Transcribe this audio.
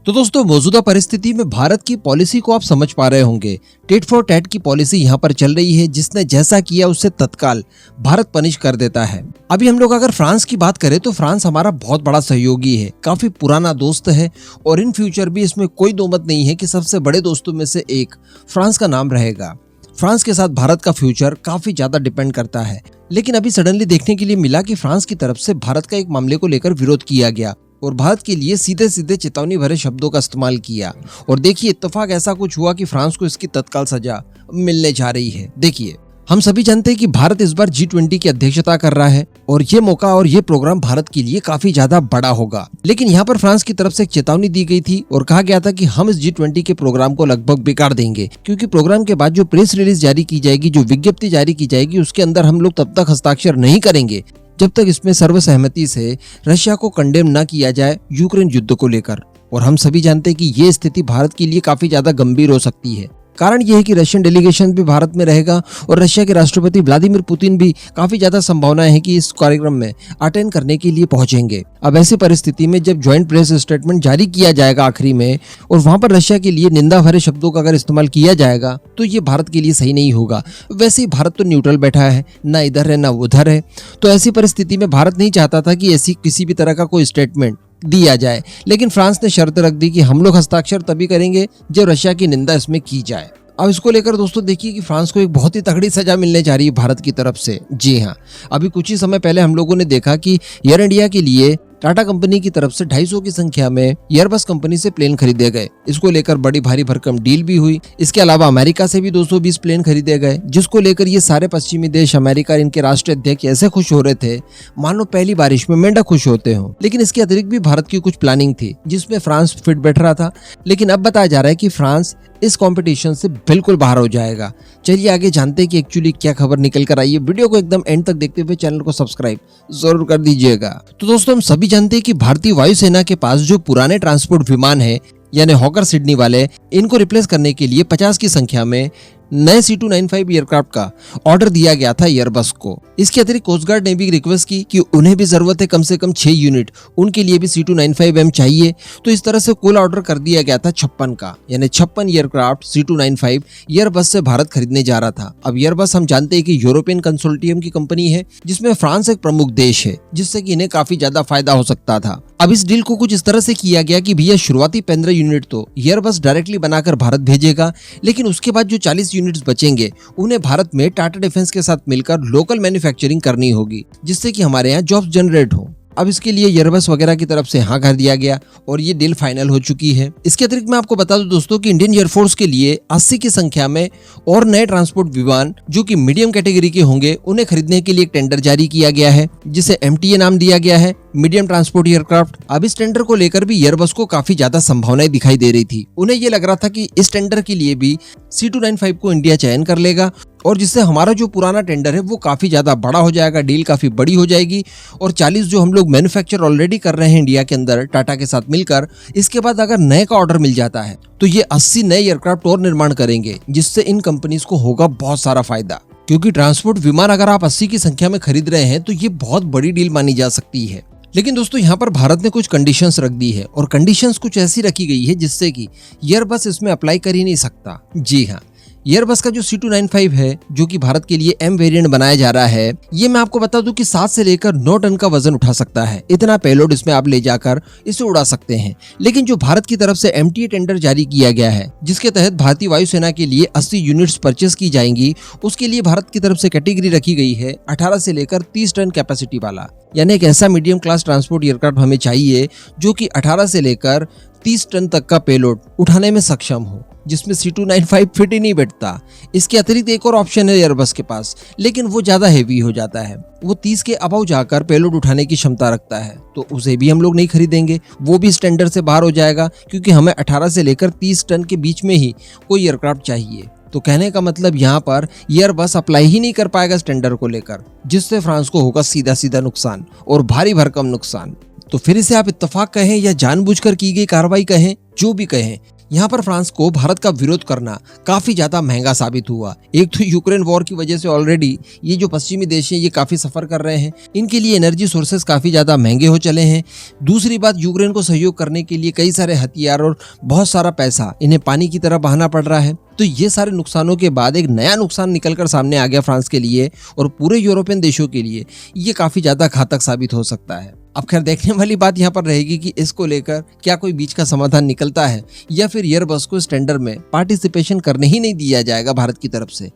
तो दोस्तों मौजूदा परिस्थिति में भारत की पॉलिसी को आप समझ पा रहे होंगे। टेट फॉर टैट की पॉलिसी यहाँ पर चल रही है, जिसने जैसा किया उससे तत्काल भारत पनिश कर देता है। अभी हम लोग अगर फ्रांस की बात करें तो फ्रांस हमारा बहुत बड़ा सहयोगी है, काफी पुराना दोस्त है और इन फ्यूचर भी इसमें कोई दो मत नहीं है कि सबसे बड़े दोस्तों में से एक फ्रांस का नाम रहेगा। फ्रांस के साथ भारत का फ्यूचर काफी ज्यादा डिपेंड करता है। लेकिन अभी सडनली देखने के लिए मिला कि फ्रांस की तरफ से भारत का एक मामले को लेकर विरोध किया गया और भारत के लिए सीधे सीधे चेतावनी भरे शब्दों का इस्तेमाल किया। और देखिए इत्तेफाक ऐसा कुछ हुआ कि फ्रांस को इसकी तत्काल सजा मिलने जा रही है। देखिए हम सभी जानते हैं कि भारत इस बार G20 की अध्यक्षता कर रहा है और ये मौका और ये प्रोग्राम भारत के लिए काफी ज्यादा बड़ा होगा। लेकिन यहाँ पर फ्रांस की तरफ से एक चेतावनी दी गई थी और कहा गया था कि हम इस G20 के प्रोग्राम को लगभग बेकार देंगे, क्योंकि प्रोग्राम के बाद जो प्रेस रिलीज जारी की जाएगी, जो विज्ञप्ति जारी की जाएगी, उसके अंदर हम लोग तब तक हस्ताक्षर नहीं करेंगे जब तक इसमें सर्वसहमति से रशिया को कंडेम न किया जाए यूक्रेन युद्ध को लेकर। और हम सभी जानते हैं कि ये स्थिति भारत के लिए काफी ज्यादा गंभीर हो सकती है। कारण यह है कि रशियन डेलीगेशन भी भारत में रहेगा और रशिया के राष्ट्रपति व्लादिमीर पुतिन भी काफी ज्यादा संभावना है कि इस कार्यक्रम में अटेंड करने के लिए पहुंचेंगे। अब ऐसी परिस्थिति में जब ज्वाइंट प्रेस स्टेटमेंट जारी किया जाएगा आखिरी में और वहां पर रशिया के लिए निंदा भरे शब्दों का अगर इस्तेमाल किया जाएगा तो ये भारत के लिए सही नहीं होगा। वैसे ही भारत तो न्यूट्रल बैठा है, ना इधर है ना उधर है, तो ऐसी परिस्थिति में भारत नहीं चाहता था कि ऐसी किसी भी तरह का कोई स्टेटमेंट दिया जाए। लेकिन फ्रांस ने शर्त रख दी कि हम लोग हस्ताक्षर तभी करेंगे जब रशिया की निंदा इसमें की जाए। अब इसको लेकर दोस्तों देखिए कि फ्रांस को एक बहुत ही तगड़ी सजा मिलने जा रही है भारत की तरफ से। जी हाँ, अभी कुछ ही समय पहले हम लोगों ने देखा कि एयर इंडिया के लिए टाटा कंपनी की तरफ से 250 की संख्या में एयरबस कंपनी से प्लेन खरीदे गए। इसको लेकर बड़ी भारी भरकम डील भी हुई। इसके अलावा अमेरिका से भी 220 प्लेन खरीदे गए, जिसको लेकर ये सारे पश्चिमी देश, अमेरिका, इनके राष्ट्रीय अध्यक्ष ऐसे खुश हो रहे थे मानो पहली बारिश में मेंढक खुश होते हो। लेकिन इसके अतिरिक्त भी भारत की कुछ प्लानिंग थी जिसमें फ्रांस फिट बैठ रहा था। लेकिन अब बताया जा रहा है कि फ्रांस इस कंपटीशन से बिल्कुल बाहर हो जाएगा। चलिए आगे जानते हैं कि एक्चुअली क्या खबर निकल कर आई है। वीडियो को एकदम एंड तक देखते हुए चैनल को सब्सक्राइब जरूर कर दीजिएगा। तो दोस्तों हम सभी जानते हैं कि भारतीय वायुसेना के पास जो पुराने ट्रांसपोर्ट विमान है यानी हॉकर सिडनी वाले, इनको रिप्लेस करने के लिए 50 की संख्या में नए C295 एयरक्राफ्ट का ऑर्डर दिया गया था एयरबस को। इसके अतिरिक्त कोस्ट गार्ड ने भी रिक्वेस्ट की कि उन्हें भी जरूरत है कम से कम 6 यूनिट, उनके लिए भी C295M चाहिए। तो इस तरह से कुल ऑर्डर कर दिया गया था 56 का, यानी 56 एयरक्राफ्ट C295 एयरबस से भारत खरीदने जा रहा था। अब एयरबस हम जानते हैं कि यूरोपियन कंसोर्टियम की कंपनी है, जिसमें फ्रांस एक प्रमुख देश है, जिससे कि इन्हें काफी ज्यादा फायदा हो सकता था। अब इस डील को कुछ इस तरह से किया गया कि भैया शुरुआती 15 यूनिट तो एयरबस डायरेक्टली बनाकर भारत भेजेगा, लेकिन उसके बाद जो 40 यूनिट्स बचेंगे उन्हें भारत में टाटा डिफेंस के साथ मिलकर लोकल मैन्युफैक्चरिंग करनी होगी, जिससे कि हमारे यहाँ जॉब्स जनरेट हो। अब इसके लिए एयरबस वगैरह की तरफ से हाँ कर दिया गया और ये डील फाइनल हो चुकी है। इसके अतिरिक्त मैं आपको बता दूं दोस्तों कि इंडियन एयरफोर्स के लिए 80 की संख्या में और नए ट्रांसपोर्ट विमान जो कि मीडियम कैटेगरी के होंगे, उन्हें खरीदने के लिए एक टेंडर जारी किया गया है, जिसे MTA नाम दिया गया है, मीडियम ट्रांसपोर्ट एयरक्राफ्ट। अब इस टेंडर को लेकर भी एयरबस को काफी ज्यादा संभावनाएं दिखाई दे रही थी। उन्हें ये लग रहा था कि इस टेंडर के लिए भी C295 को इंडिया चयन कर लेगा और जिससे हमारा जो पुराना टेंडर है वो काफी ज्यादा बड़ा हो जाएगा, डील काफी बड़ी हो जाएगी। और 40 जो हम लोग मैन्युफैक्चर ऑलरेडी कर रहे हैं इंडिया के अंदर टाटा के साथ मिलकर, इसके बाद अगर नए का ऑर्डर मिल जाता है तो ये 80 नए एयरक्राफ्ट और निर्माण करेंगे, जिससे इन कंपनीज को होगा बहुत सारा फायदा। क्योंकि ट्रांसपोर्ट विमान अगर आप 80 की संख्या में खरीद रहे हैं तो ये बहुत बड़ी डील मानी जा सकती है। लेकिन दोस्तों यहाँ पर भारत ने कुछ कंडीशंस रख दी है और कंडीशंस कुछ ऐसी रखी गई है जिससे कि एयरबस इसमें अप्लाई कर ही नहीं सकता। जी हाँ, एयरबस का जो C295 है, जो कि भारत के लिए M वेरिएंट बनाया जा रहा है, ये मैं आपको बता दूं कि 7 से लेकर 9 टन का वजन उठा सकता है। इतना पेलोड इसमें आप ले जाकर इसे उड़ा सकते हैं। लेकिन जो भारत की तरफ से MTA टेंडर जारी किया गया है, जिसके तहत भारतीय वायुसेना के लिए 80 यूनिट्स परचेस की जाएंगी, उसके लिए भारत की तरफ से कैटेगरी रखी गई है 18 से लेकर 30 टन कैपेसिटी वाला। यानी एक ऐसा मीडियम क्लास ट्रांसपोर्ट एयरक्राफ्ट हमें चाहिए जो कि 18 से लेकर 30 टन तक का पेलोड उठाने में सक्षम हो, जिसमें C295 फिट ही नहीं बैठता। इसके अतिरिक्त एक और ऑप्शन है एयरबस के पास, लेकिन वो ज्यादा हेवी हो जाता है, वो 30 के अबव जाकर पेलोड उठाने की क्षमता रखता है, तो उसे भी हम लोग नहीं खरीदेंगे। वो भी स्टैंडर्ड से बाहर हो जाएगा, क्योंकि हमें 18 से लेकर 30 टन के बीच में ही कोई एयरक्राफ्ट चाहिए। तो कहने का मतलब यहाँ पर एयरबस अप्लाई ही नहीं कर पाएगा स्टैंडर्ड को लेकर, जिससे फ्रांस को होगा सीधा सीधा नुकसान और भारी भरकम नुकसान। तो फिर इसे आप इत्तेफाक कहें या जानबूझकर की गई कार्रवाई कहें, जो भी कहें, यहाँ पर फ्रांस को भारत का विरोध करना काफी ज्यादा महंगा साबित हुआ। एक तो यूक्रेन वॉर की वजह से ऑलरेडी ये जो पश्चिमी देश हैं ये काफी सफर कर रहे हैं, इनके लिए एनर्जी सोर्सेस काफी ज्यादा महंगे हो चले हैं। दूसरी बात, यूक्रेन को सहयोग करने के लिए कई सारे हथियार और बहुत सारा पैसा इन्हें पानी की तरह बहाना पड़ रहा है। तो ये सारे नुकसानों के बाद एक नया नुकसान निकलकर सामने आ गया फ्रांस के लिए और पूरे यूरोपियन देशों के लिए ये काफी ज्यादा घातक साबित हो सकता है। अब खैर देखने वाली बात यहाँ पर रहेगी कि इसको लेकर क्या कोई बीच का समाधान निकलता है या फिर एयरबस को इस टेंडर में पार्टिसिपेशन करने ही नहीं दिया जाएगा भारत की तरफ से।